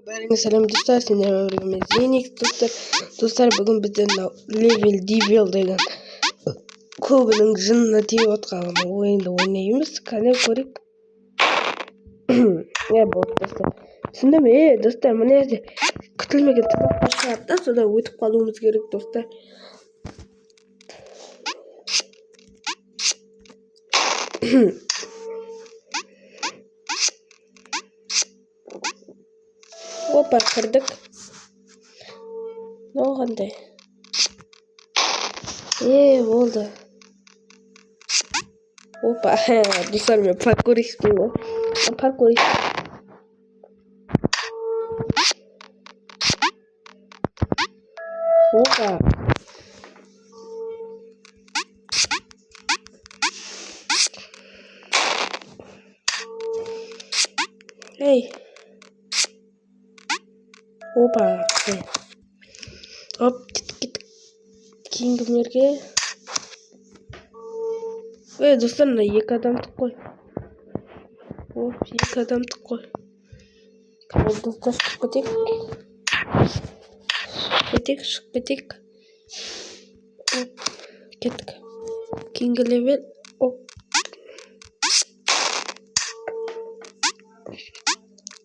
Бәріңе сәлем достар, сендер өміріміз Зенix достар, бүгін бізден Level Devil деген көбінің жынына тиіп отқан ойынды ойнаймыз. Қане көрейік. Не болды достар? Түсінді ме? Достар, мына жерде күтілмеген тұзақтар шығады да, сода өтіп қалуымыз керек достар. Опа, кірдік. Қандай? Болды. Опа, достар, мен паркуристпін ғой. Паркурист. Опа. Ей. Опа. Оп, кеттік. Кейінгілерге. Достар, мына екі адамдық қой. Оп, екі адамдық қой. Достар, шығып кетейік. Оп, кеттік. Кейінгі левел. Оп.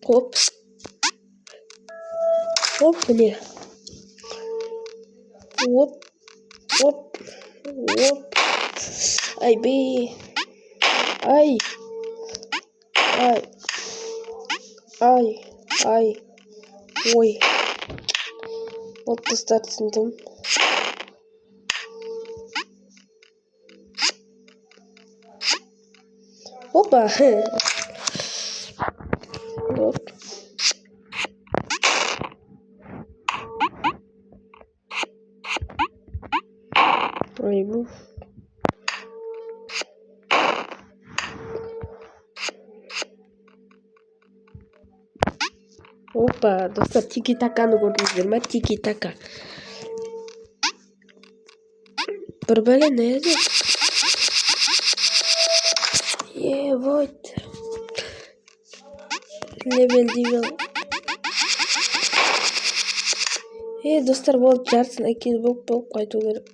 Оп. Оп, міне. Оп. Ай, бей. Ай. Ой. Оп, достар, түсіндім. Опа. Оп. Ой, буф. Опа, достар, тики-таканы көрдіңіздер ма? Тики-така. Бір бәле не еді? Вот. Level Devil. Достар, болды, жартысына кейін болып қайту керек.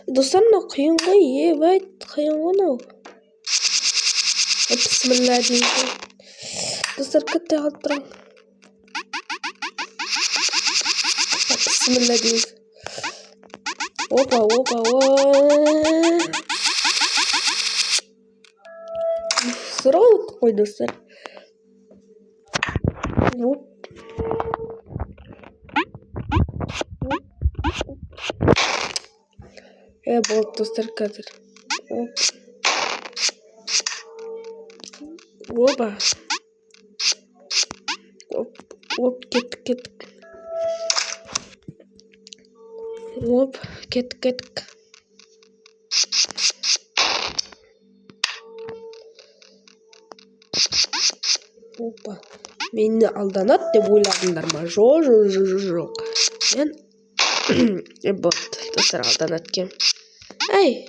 Достар, мынау қиын ғой, қиын ғой мынау. Бисмилла деймін. Достар, кетте қалып тұрам. Бисмилла деймін. Опа. Сұрауық қой, достар. Оп. Болды, достар, қазір. Опа. Оп, кеттік. Оп, кеттік. Опа. Мені алданат деп ойладыңдар ма? Жоқ. Мен болды, достар, алданат кем. Ай.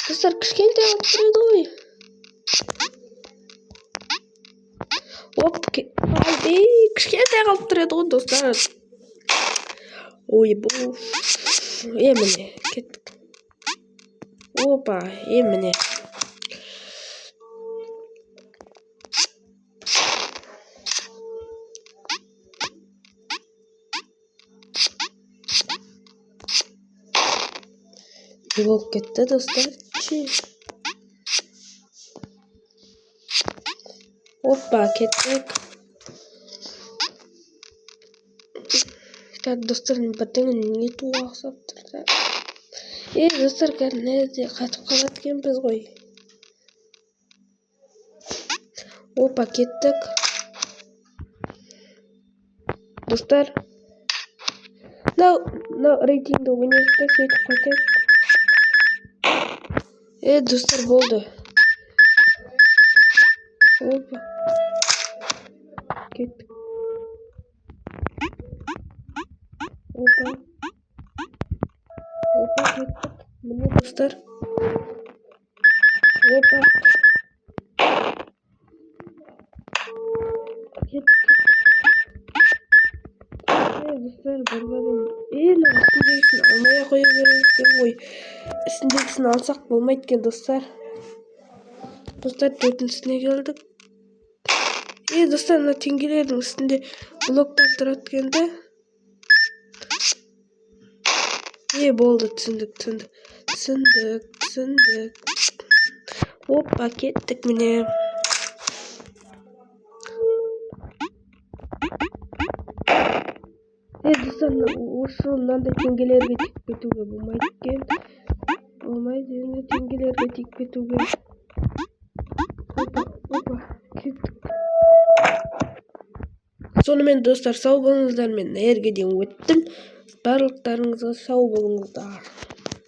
Достар, кішкентай алып тұрады ғой. Оп, кішкентай қалып тұрады ғой, достар. Ой, бұл. Міне, кеттік. Опа, міне. Не болып кетті, достар. Опа, кеттік. Достар, бірдеңе не туға ақсап тұрды. Достар, неде қатып қалат кембіз ғой. Опа, кеттік. Достар, рейтингді ойнайықта сөйтіп қайтайық. Достар, болды. Опа. Кеттік. Опа, кеттік. Міне, достар. Опа. Dostlar barbadım. Lan üstündegisini almaya koya verirken koy. Üstündegisini alsak bolmaytken dostlar. Dostlar dördüncüsüne geldik. Dostlar ana tengilerin üstünde bloklar duratganda. Boldu түсіндік. Hoppa kettik mine. Dostlar ошондан да теңгелерге тиіп кетүүгө болмайт экен. Болмайды эми теңгелерге тиіп кетүүгө. Hoppa кеттик. Сонымен достар сау болуңуздар, мен эрге дейин өттүм. Барлыктарыңызга сау болуңуздар.